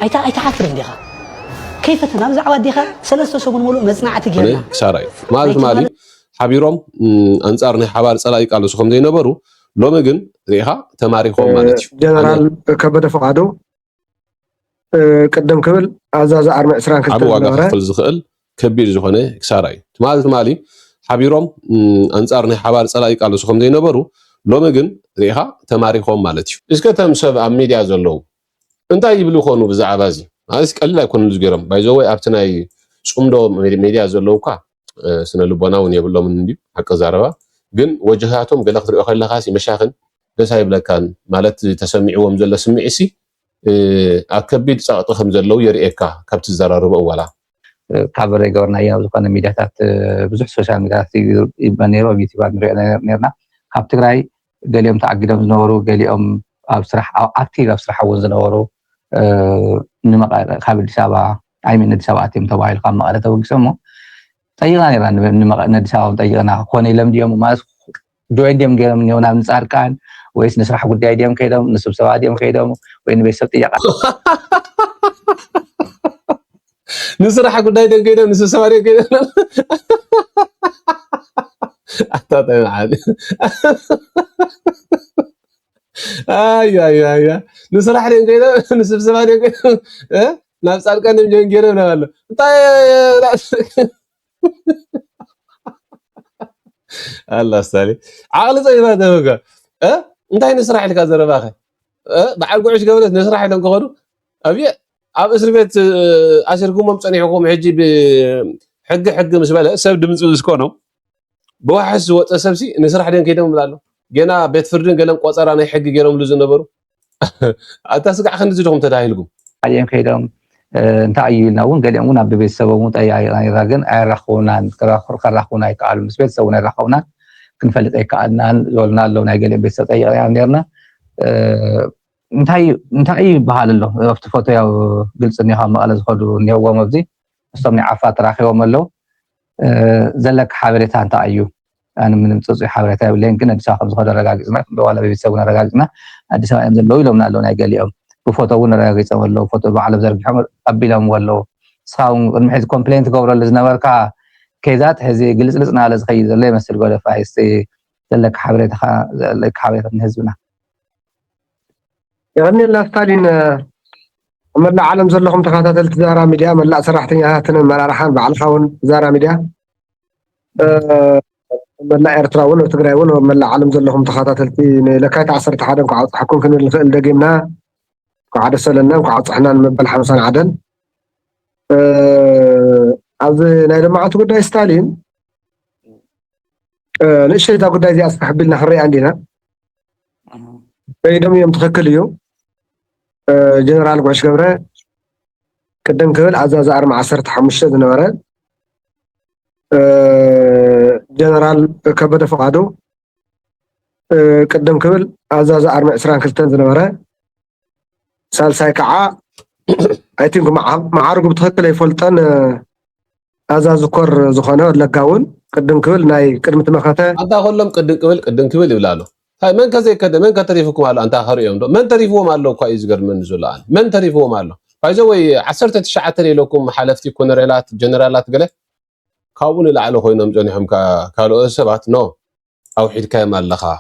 أيتا حفر ديها كيف تنام زعوا ديها سلسة سمون مولو مصنعة جيرنا كسارة مالي حبيرهم أنصارنا حبار صلاة قالوا سخم دي نبرو لو مجن ريها تماريخهم مالتي جنرال كبد فقادو قدم كبل أزاز أرمى إسران كلتن عبو واقع خفل زخل كبير زخنة كسارة مالي حبيرهم أنصارنا حبار صلاة قالوا سخم دي نبرو لو مجن ريها تماريخهم مالتي إسكتهم سبع ميديا زلو أنت يبلو خونو بزعبازي هذا قليل يكون لزجرم بايزوي أبتناي صمدو ميديا زلوكا سنة لبنان يبلو من دي حق زاربا جن وجهاتهم قال أخذ أخذ لخاسي مشاخن بس هاي بلا كان مالت تسمعوا مزلا سمعسي أكبد ساعتهم زلوا يريكا كبت الزرار أولا كابر جورنا يا وزقنا ميديات بزح سوشيال ميديا بنيرو بيتبار نيرنا كابت جراي قال يوم تعقدهم زنورو قال يوم أبصرح أكتير أبصرح وزن زنورو نما قابل سبعة أي من السبعة تيم تبعي القام على توقع سمو طيّرنا يران نما ندساو طيّرنا خوني لم ديوم ماس دوين ديوم جيم نيونا نساركان ويس نسرح قداي ديوم كيدم نسب سوا ديوم كيدم وين بيسبت يا نسرح قداي ديوم كيدم نسب سوا ديوم كيدم أتاتي عادي آي نسرح ديوم كيدم نسب سوا ديوم كيدم نفس أركان نجون كيدم نقول الله استالي عقل زي ما تبغى انت نسرح لك هذا رباخه بعد قعش قبلت نسرح لهم كغدو ابي اب اسر بيت اشركم مصنيحكم حجي بحق مسبله سب دمص زكونو بواحد وط سبسي نسرح دين كيدم بلالو جنا بيت فردن قلم قصرا ناي حق غيرهم لو زنبرو اتاسقع خن زدهم تدايلكم عليهم كيدم انت ايلنا ون قالوا ون ابي سببوا طي راغن ايرخونا كرخونا يقالوا مسبت سونا رخونا كنفلط يقالنا زولنا لو ناي قال بيت طي نيرنا انتي بحال له وقت فوتو يا قلصني ها مقاله زخدو نيو مبزي استمني عفات راخيهم له زلك حبريتا انت ايو انا من مصصي حبريتا بلين كن اديس ابا زخدو رغاغزنا ولا بيت سونا رغاغزنا اديس ابا زلو لو نالو ناي قال يوم بفوتو نراغيص ولو فوتو بعلم زرق حمر ابيلم ولو ساون محيز كومبلينت قبر لزنبركا كيزات هذه قلصلصنا على زخي زله يمثل غدا فايستي لك حبريتا من حزبنا يعني لا ستالين ملا عالم زلهم تخاتل زارا ميديا ملا سراحتنا مرارحان بعلخاون زارا ميديا ملا ارتراون وتግራይውን ملا عالم زلهم تخاتل لكايت 10 حدا حكون كن نخل دقيمنا قعد سلنا وقعصحنا نمبل 50 عدن از ناي جماعه ጉዳይ ستالين نشيتا ጉዳይ دي اسحبلنا خري عندنا بيدم يوم تخكل يوم جنرال قوش قبره قدم كبل عزاز أرمى 15 زنبره جنرال كبد فقادو قدم كبل عزاز أرمى 20 زنبره سالساي كعا اي ثينك معارق بتخكل يفلطن عزاز كور زخونه لقاون قدم كبل ناي قدم تمخته انت كلهم قدم كبل يبلالو هاي من كذا كذا من كتريفكم على انت خريهم من تريفهم على كويس غير من زلان من تريفهم على فايزوي 10 تشعت لكم حلفتي كونريلات جنرالات قله كاون لعله خوينم جنيهم كالو سبات نو او حيد كاي مالخا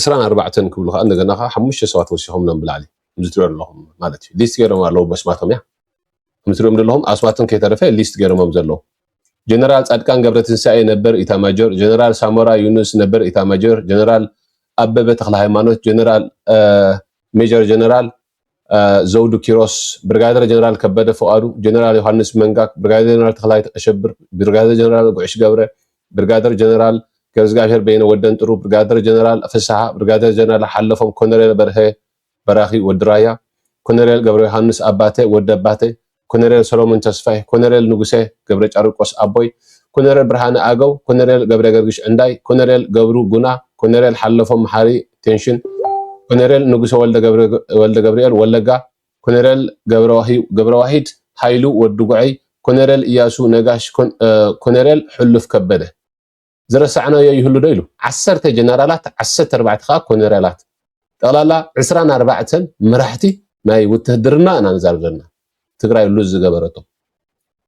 24 كبلخا انغنا 5 سوات وسيهم نم بلالي مزتر لهم مالتي ليست غيرهم على بسماتهم يا مزترهم لهم اسماتهم كيترفه ليست غيرهم زلو جنرال صدقان غبرتنساي نبر ايتاماجور جنرال سامورا يونس نبر ايتاماجور جنرال أببة تخلى هيمانوت جنرال ميجر جنرال زودو كيروس برغادر جنرال كبده فؤادو جنرال يوحنس منغاك برغادر جنرال تخلى أشبر برغادر جنرال قعش قبره برغادر جنرال كرزغاشر بين ودن طرو برغادر جنرال فسحه برغادر جنرال حلفهم كونريل برهه براخي ودرايا كونريل قبر يوحنس أباته ودباته كونريل سولومون تسفاي كونريل نغسه قبر چارقوس أبوي كونريل برهان آغو كونريل قبر غرغش عنداي كونريل قبرو غنا كونريل حلفهم محاري تنشن كونريل نغسه ولد غبريل ولغا كونريل قبر واحد حيلو ودغعي كونريل إياسو نغاش كونريل حلف كبده زرسعنا يهلو ديلو 10 جنرالات 14 خا كونريلات طلالا 24 مرحتي ماي وتهدرنا انا نزارجنا ትግራይ ሉዝ ዝገበረቶ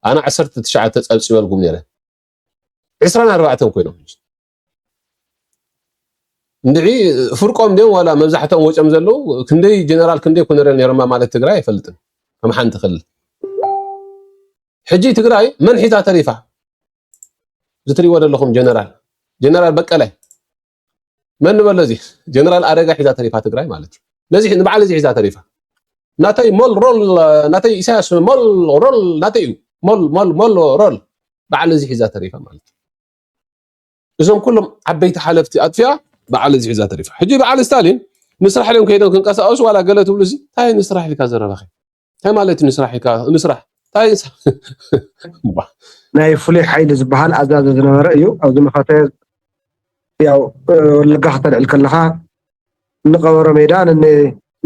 ኣነ 19 ጸብጽበልኩም ነይረ 24 ኮይኖም እንድዒ ፍርቆም ደም ዋላ መብዛሕቶም ወጨም ዘለው ክንደይ ጀነራል ክንደይ ኮነረል ነይሮማ ማለት ትግራይ አይፈልጥን ከም ሓንቲ ክልል ሕጂ ትግራይ መን ሒዛ ተሪፋ ዝትሪዎ ዘለኹም ጀነራል በቀላይ መን በለዚ ጀነራል አረጋ ሒዛ ተሪፋ ትግራይ ማለት ነዚ ንበዓል እዚ ሒዛ ተሪፋ ናተይ ሞል ሮል ናተይ ኢሳያስ ሞል ሮል ናተይ ሞል ሮል በዓል እዚ ሒዛ ተሪፋ ማለት እዞም ኩሎም ዓበይቲ ሓለፍቲ ኣጥፊያ በዓል እዚ ሒዛ ተሪፋ ሕጂ በዓል ስታሊን ንስራሕ ለም ከይዶም ክንቀሳቀሱ ዋላ ገለ ትብሉ እዚ ታይ ንስራሕ ኢልካ ዘረባኺ ታይ ማለት ንስራሕ ኢልካ ንስራሕ ታይ ናይ ፍሉይ ሓይሊ ዝበሃል ኣዛዘ ዝነበረ እዩ ኣብዚ መኸተ ያው ወለጋ ከተልዕል ከለኻ ንቀበሮ ሜዳ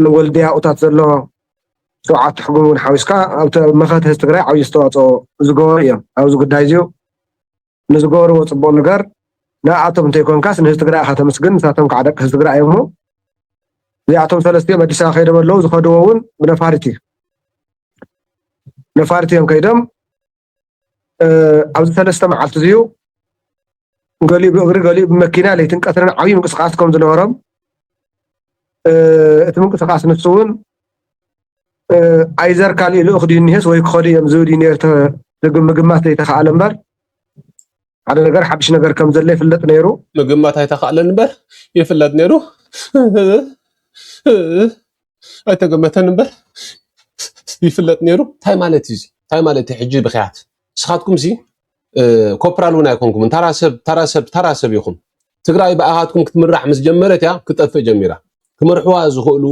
ንወልድያ ኡታት ዘሎ 7 ሕጉም እውን ሓዊስካ ኣብቲ መኸተ ህዝቢ ትግራይ ዓብዪ ዝተዋፅኦ ዝገበሩ እዮም ኣብዚ ጉዳይ እዚኡ ንዝገበርዎ ፅቡቅ ነገር ንኣቶም እንተይኮንካስ ንህዝቢ ትግራይ ኢኻ ተመስግን ንሳቶም ከዓ ደቂ ህዝቢ ትግራይ እዮም እሞ እዚኣቶም ሰለስቲኦም ኣዲስ ኣበባ ከይዶም ኣለዉ ዝኸድዎ እውን ብነፋሪት እዩ ነፋሪት እዮም ከይዶም ኣብዚ 3 መዓልቲ እዚኡ ገሊኡ ብእግሪ ገሊኡ ብመኪና ለይትን ቀትርን ዓብዪ ምንቅስቃስ ከም ዝነበሮም እቲ ምንቅስቃስ ንሱ እውን ኣይዘር ካሊእ ልኡኽ ድዩ እኒሄስ ወይ ክኸዱ እዮም ዝብል እዩ ነይሩ ምግማት ዘይተኸኣለ እምበር ሓደ ነገር ሓድሽ ነገር ከም ዘሎ ይፍለጥ ነይሩ ምግማት ኣይተኸኣለን እምበር ይፍለጥ ነይሩ ኣይተገመተን እምበር ይፍለጥ ነይሩ ታይ ማለት እዩ ታይ ማለት ሕጂ ብኽያት ስኻትኩም ሲ ኮፕራል እውን ኣይኮንኩም ተራሰብ ይኹም ትግራይ ብኣኻትኩም ክትምራሕ ምስ ጀመረት እያ ክጠፍእ ጀሚራ ክመርሕዋ ዝኽእሉ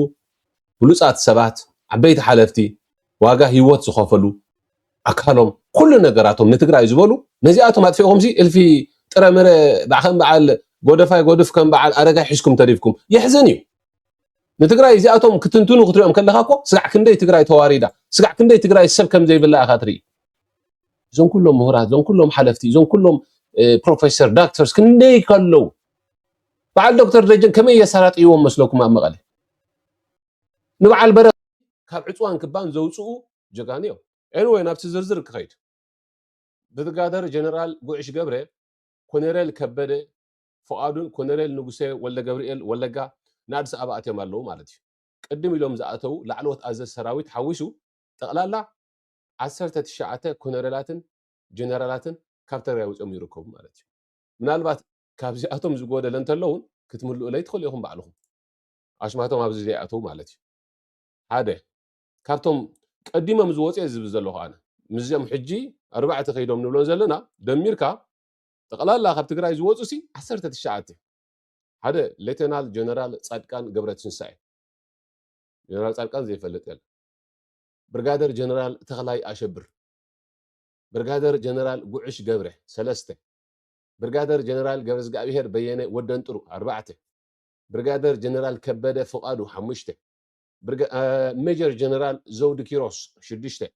ብሉፃት ሰባት ዓበይቲ ሓለፍቲ ዋጋ ህይወት ዝኸፈሉ ኣካሎም ኩሉ ነገራቶም ንትግራይ ዝበሉ ነዚኣቶም ኣጥፊኦም ሲ እልፊ ጥረምረ ባዕኸም በዓል ጎደፍ ከም በዓል ኣረጋይ ሒዝኩም ተሪፍኩም ይሕዘን እዩ ንትግራይ እዚኣቶም ክትንትኑ ክትሪኦም ከለኻ እኮ ስጋዕ ክንደይ ትግራይ ተዋሪዳ ስጋዕ ክንደይ ትግራይ ሰብ ከም ዘይብላ ኢኻ ትርኢ እዞም ኩሎም ምሁራት እዞም ኩሎም ሓለፍቲ እዞም ኩሎም ፕሮፌሰር ዶክተርስ ክንደይ ከለው በዓል ዶክተር ደጀን ከመይ የሰራጥይዎም መስለኩም ኣብ መቐለ ንበዓል በረ ካብ ዕፅዋን ክባን ዘውፅኡ ጀጋን እዮም ኤንወይ ናብቲ ዝርዝር ክኸይድ ብትጋደር ጀነራል ጉዕሽ ገብረ ኮነሬል ከበደ ፍቓዱን ኮነሬል ንጉሴ ወልደ ገብርኤል ወለጋ ንኣዲስ ኣበባ ኣትዮም ኣለዉ ማለት እዩ ቅድም ኢሎም ዝኣተው ላዕለዎት ኣዘዝ ሰራዊት ሓዊሱ ጠቕላላ 19 ኮነሬላትን ጀነራላትን ካብ ትግራይ ወፂኦም ይርከቡ ማለት እዩ ምናልባት ካብዚኣቶም ዝጎደለ እንተለውን ክትምልኡ ለይ ትኽእሉ ኢኹም ባዕልኹም ኣሽማቶም ኣብዚ ዘይኣተው ማለት እዩ ሓደ ካብቶም ቀዲሞም ዝወፅየ ዝብል ዘለኹ ኣነ ምስዚኦም ሕጂ 4 ከይዶም ንብሎን ዘለና ደሚርካ ጠቕላላ ካብ ትግራይ ዝወፁ ሲ 19 ሓደ ሌተናል ጀነራል ጻድቃን ገብረትንሳኤ ጀነራል ጻድቃን ዘይፈልጥ የለ ብርጋደር ጀነራል ተኽላይ ኣሸብር ብርጋደር ጀነራል ጉዕሽ ገብረ 3 ብርጋደር ጀነራል ገብረዝጋብሔር በየነ ወደንጥሩ 4 ብርጋደር ጀነራል ከበደ ፍቓዱ 5 ሜጀር ጀነራል ዘውድ ኪሮስ 6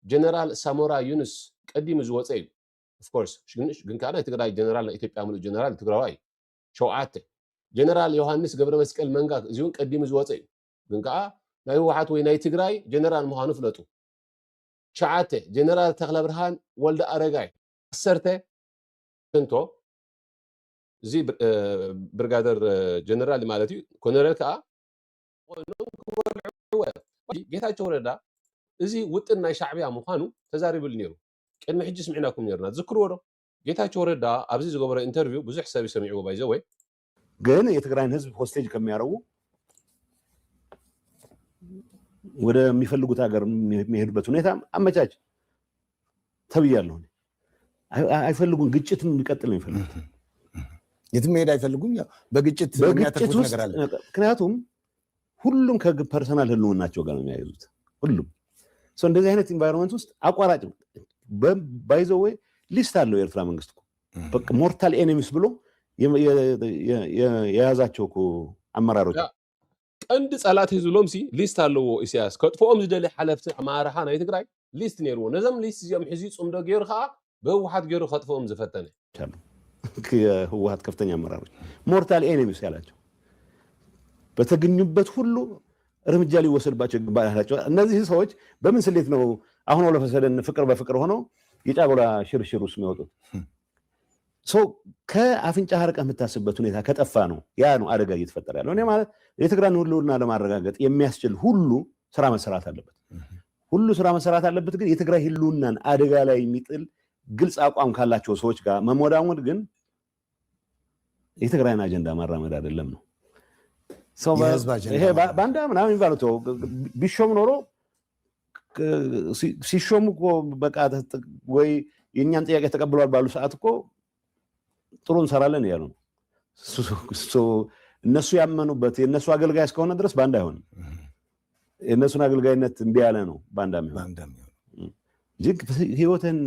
ጀነራል ሳሞራ ዩኑስ ቀዲሙ ዝወፀ እዩ ኦፍኮርስ ግን ከዓ ናይ ትግራይ ጀነራል ናይ ኢትዮጵያ ሙሉእ ጀነራል ትግራዋይ 7 ጀነራል ዮሃንስ ገብረ መስቀል መንጋ እዚውን ቀዲሙ ዝወፀ እዩ ግን ከዓ ናይ ህወሓት ወይ ናይ ትግራይ ጀነራል ምዃኑ ፍለጡ 9 ጀነራል ተኽለ ብርሃን ወልደ ኣረጋይ 10 እንቶ እዚ ብርጋደር ጀነራል ማለት እዩ ኮነሬል ከዓ ጌታቸው ረዳ እዚ ውጥን ናይ ሻዕብያ ምዃኑ ተዛሪቡሉ ነይሩ ቅድሚ ሕጂ ስምዕናኩም ነርና ዝክርዎ ዶ ጌታቸው ረዳ ኣብዚ ዝገበረ ኢንተርቪው ብዙሕ ሰብ ይሰሚዕዎ ባይዘወይ ግን የትግራይን ህዝብ ሆስቴጅ ከሚያረጉ ወደሚፈልጉት ሀገር የሚሄዱበት ሁኔታ አመቻች ተብያለሁ አይፈልጉም ግጭትም ሊቀጥል ነው የሚፈልጉት የትም መሄድ አይፈልጉም ያው በግጭት የሚያተርፉት ነገር አለ ምክንያቱም ሁሉም ከፐርሰናል ህልውናቸው ጋር ነው የሚያይዙት ሁሉም ሶ እንደዚህ አይነት ኢንቫይሮንመንት ውስጥ አቋራጭ ባይዘው ወይ ሊስት አለው የኤርትራ መንግስት እኮ በቃ ሞርታል ኤኒሚስ ብሎ የያዛቸው እኮ አመራሮች ቀንዲ ጸላት ህዝሎም ሲ ሊስት አለው ኢሳያስ ከጥፎም ዝደለ ሓለፍቲ አማራሃ ናይ ትግራይ ሊስት ነይርዎ ነዘም ሊስት እዚኦም ሕዚ ጽምዶ ገይሩ ከዓ በህወሓት ገይሩ ከጥፎም ዝፈተነ የህወሓት ከፍተኛ አመራሮች ሞርታል ኤኒሚስ ያላቸው በተገኙበት ሁሉ እርምጃ ሊወሰድባቸው ይገባላቸው። እነዚህ ሰዎች በምን ስሌት ነው አሁን ወለፈሰደን ፍቅር በፍቅር ሆነው የጫጎላ ሽርሽር ውስጥ የሚወጡት? ሰው ከአፍንጫ ሀርቀህ የምታስብበት ሁኔታ ከጠፋ ነው ያ ነው አደጋ እየተፈጠረ ያለው። እኔ ማለት የትግራይን ህልውና ለማረጋገጥ የሚያስችል ሁሉ ስራ መሰራት አለበት። ስራ መሰራት አለበት። ግን የትግራይ ህልውናን አደጋ ላይ የሚጥል ግልጽ አቋም ካላቸው ሰዎች ጋር መሞዳሞድ ግን የትግራይን አጀንዳ ማራመድ አይደለም ነው። ይሄ ባንዳ ምናምን የሚባለው ቢሾም ኖሮ ሲሾሙ እኮ በቃ ወይ የእኛን ጥያቄ ተቀብሏል ባሉ ሰዓት እኮ ጥሩ እንሰራለን ያሉ ነው። እነሱ ያመኑበት የእነሱ አገልጋይ እስከሆነ ድረስ ባንዳ አይሆንም። የእነሱን አገልጋይነት እምቢ ያለ ነው ባንዳ የሚሆን እንጂ ህይወትን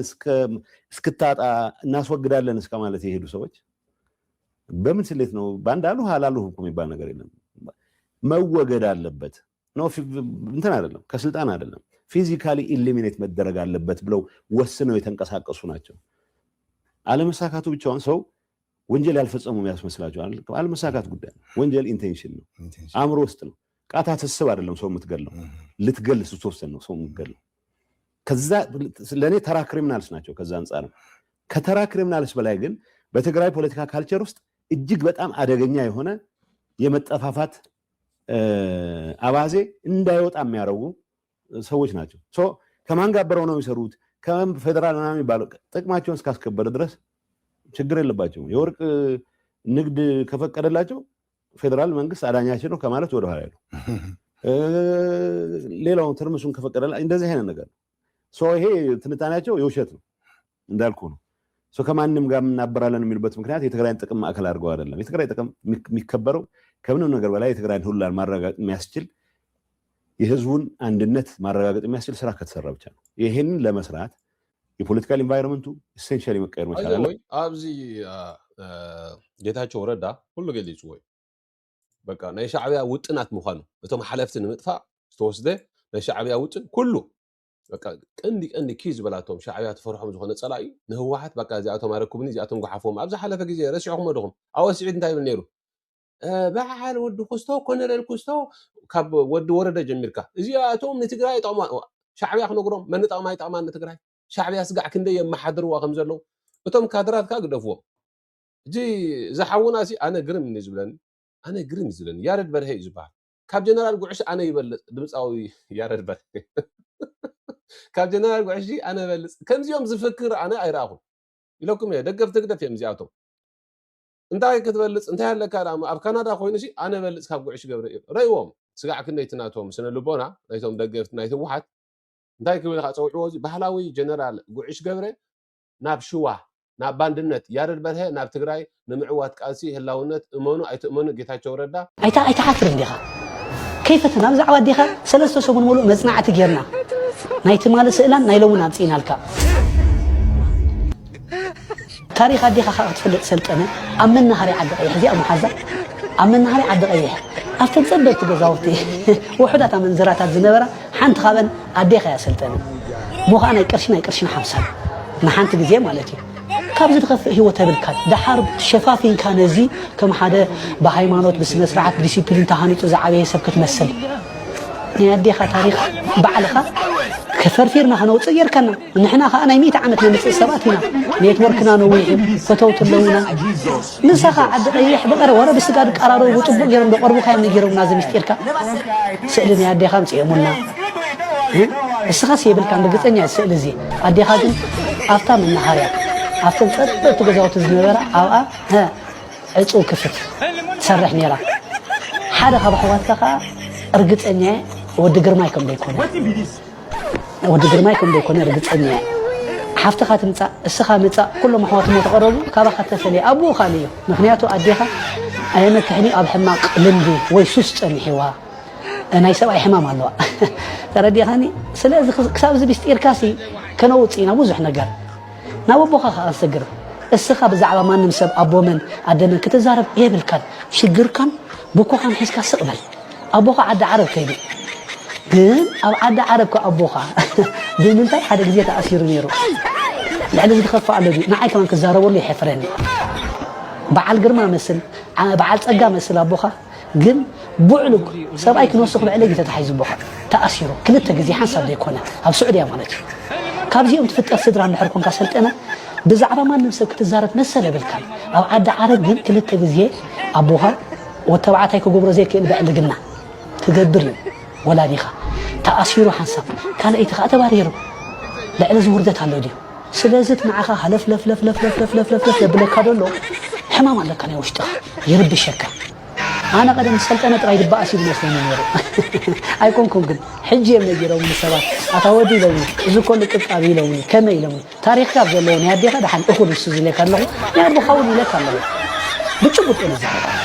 እስክታጣ እናስወግዳለን እስከ ማለት የሄዱ ሰዎች በምን ስሌት ነው ባንዳ አሉ ሀላሉ የሚባል ነገር የለም። መወገድ አለበት ነው እንትን አይደለም፣ ከስልጣን አይደለም፣ ፊዚካሊ ኢሊሚኔት መደረግ አለበት ብለው ወስነው የተንቀሳቀሱ ናቸው። አለመሳካቱ ብቻውን ሰው ወንጀል ያልፈጸሙ የሚያስመስላቸው አለመሳካት ጉዳይ ነው። ወንጀል ኢንቴንሽን ነው፣ አእምሮ ውስጥ ነው። ቃታ ተስብ አይደለም ሰው የምትገለው፣ ልትገል ስትወሰን ነው ሰው የምትገለው። ከዛ ለኔ ተራ ክሪሚናልስ ናቸው። ከዛ አንፃር ከተራ ክሪሚናልስ በላይ ግን በትግራይ ፖለቲካ ካልቸር ውስጥ እጅግ በጣም አደገኛ የሆነ የመጠፋፋት አባዜ እንዳይወጣ የሚያደርጉ ሰዎች ናቸው። ከማን ጋር አብረው ነው የሚሰሩት? ከፌደራል ምናምን የሚባለው ጥቅማቸውን እስካስከበረ ድረስ ችግር የለባቸውም። የወርቅ ንግድ ከፈቀደላቸው ፌደራል መንግስት አዳኛችን ነው ከማለት ወደ ኋላ ያለው ሌላውን ትርምሱን ከፈቀደላ እንደዚህ አይነት ነገር ነው። ይሄ ትንታኔያቸው የውሸት ነው እንዳልኩ ነው። ከማንም ጋር እናበራለን የሚሉበት ምክንያት የትግራይን ጥቅም ማዕከል አድርገው አይደለም። የትግራይ ጥቅም የሚከበረው ከምንም ነገር በላይ የትግራይን ሁላን ማረጋገጥ የሚያስችል የህዝቡን አንድነት ማረጋገጥ የሚያስችል ስራ ከተሰራ ብቻ ነው። ይሄንን ለመስራት የፖለቲካል ኢንቫይሮንመንቱ ኢሴንሻሊ መቀየር መቻል አለ። ኣብዚ ጌታቸው ረዳ ሁሉ ገሊጹ ወይ በቃ ናይ ሻዕቢያ ውጥናት ምዃኑ እቶም ሓለፍቲ ንምጥፋእ ዝተወስደ ናይ ሻዕቢያ ውጥን ኩሉ በቃ ቀንዲ ኪዝ በላቶም ሻዕቢያ ተፈርሖም ዝኾነ ጸላኢ ንህወሓት በቃ እዚኣቶም ኣረክቡኒ እዚኣቶም ጎሓፎም ኣብዚ ሓለፈ ግዜ ረሲዕኩም ወድኹም ኣወሲዒት እንታይ ብል ነይሩ? በዓል ወዲ ኩስቶ ኮነረል ኩስቶ ካብ ወዲ ወረደ ጀሚርካ እዚኣቶም ንትግራይ ጠቕማ ሻዕቢያ ክነግሮም መን ጠቕማ ይጠቕማ ንትግራይ ሻዕቢያ ስጋዕ ክንደይ የመሓድርዋ ከም ዘለው እቶም ካድራትካ ግደፍዎም እጂ ዝሓውና ሲ ኣነ ግርም እዩ ዝብለኒ ያረድ በርሀ እዩ ዝበሃል ካብ ጀነራል ጉዕሽ ኣነ ይበልፅ ድምፃዊ ያረድ በርሀ ካብ ጀነራል ጉዕሽ ኣነ ይበልፅ ከምዚኦም ዝፍክር ኣነ ኣይረኣኹን ኢለኩም እየ ደገፍቲ ግደፍ እዮም እዚኣቶም እንታይ ክትበልፅ እንታይ ኣለካ ኣብ ካናዳ ኮይኑ ሲ ኣነ በልፅ ካብ ጉዕሽ ገብረ እዩ ረይዎም ስጋዕ ክንደይ ትናቶም ስነ ልቦና ናይቶም ደገፍቲ ናይ ህወሓት እንታይ ክብል ካ ፀውዕዎ እዚ ባህላዊ ጀነራል ጉዕሽ ገብረ ናብ ሽዋ ናብ ባንድነት ያረድ በርሀ ናብ ትግራይ ንምዕዋት ቃልሲ ህላውነት እመኑ ኣይትእመኑ ጌታቸው ረዳ ኣይተሓፍርን ዲኻ ከይፈተና ብዛዕባ ዲኻ 3 ሰሙን ሙሉእ መጽናዕቲ ጌርና ናይቲ ማለት ስእላን ናይ ሎሙን ኣምፂናልካ ታሪክ ኣዲኻ ካ ክትፈልጥ ሰልጠነ ኣብ መናሃርያ ዓዲ ቀይሕ እዚኣ መሓዛ ኣብ መናሃርያ ዓዲ ቀይሕ ኣብተን ፀበብቲ ገዛውቲ ውሑዳት ኣመንዝራታት ዝነበራ ሓንቲ ካብን ኣዴኻ እያ ሰልጠነ ሞኻ ናይ ቅርሽን 50 ንሓንቲ ግዜ ማለት እዩ ካብዚ ትኸፍእ ህይወት ተብልካል ድሓር ሸፋፊንካ ነዚ ከም ሓደ ብሃይማኖት ብስነ ስርዓት ዲሲፕሊን ተሃኒጡ ዝዓበየ ሰብ ክትመስል ናይ ኣዴኻ ታሪክ ባዕልኻ كفرفيرنا هنوصل يركنا نحنا خانا 100 عام نمص سبات هنا نيتوركنا نوي فتوت لونا نسخه عد قيح بقر ورا بسقاد قرارو وطبق يرم بقربو خايم نجيرنا زمستيركا سئلني ادي خمس يمنا اسخاس يبلكان بغطنيا سئل زي ادي خاجن افتا من نهاريا افتا صدت تغزاوت زنبرا ابا ها اصو كفت تسرح نيرا حدا خبخواتك ارغطنيا ود غرمايكم ديكون ود غرمايكم ديكون ارغطنيا حفتها تمصا اسخا مصا كل محوات متقربوا كبا تسلي ابو خالي مخنياتو اديها ايما كحني اب حماق لمدي وي سوس صنحوا انا يسبع حمام الله تردي خاني سلازي كساب زي بيستيركاسي كنوصينا بزح ነገር ናው ቦኻ አሰግር እስኻ በዛዕባ ማንም ሰብ አቦመን አደነ ከተዛረብ ይብልካል ሽግርካን በኮኻን ሒስካ ስቅበል አቦኻ ዓዲ ዓረብ ከይዲ ግን ኣብ ዓዲ ዓረብ ከአቦኻ ብምንታይ ሓደ ግዜ ተኣሲሩ ነይሩ لعل ዝኸፋ ኣለዲ ንዓይ ከማን ክዛረበሉ ይሕፍረኒ በዓል ግርማ መስል በዓል ፀጋ መስል አቦኻ ግን بعلق سبعي كنوسخ بعلق تتحيز بخا تأثيره كلت جزي حسب يكونه أو سعودية مالك كابزي أنت فتر صدر عن حركون كسلت أنا بزعرة ما نمسك تزارت مسألة بالكلام أو عاد عرب جن كلت جزي أبوها وتبعتها كجبر زي كل بعلقنا تقدرين ولا ديخا تأثيره حسب كان أي تخاطب باريرو لا إلا زوردت على ديو سلازت معها هلف لف لف لف لف لف لف لف لف بلك هذا حمام على كان يوشتغل يربي الشكل أنا قدم السلطنة ترايد بأسي بالمسلمين يرو أيكون كونكن حجي من يجرو من السبات أتودي لوني إذا كل تبقى لوني كما يلوني تاريخ كاب لوني هدي هذا حن أخذ السوزي لك الله يعني بخاولي لك الله بتشوفوا إلى زمان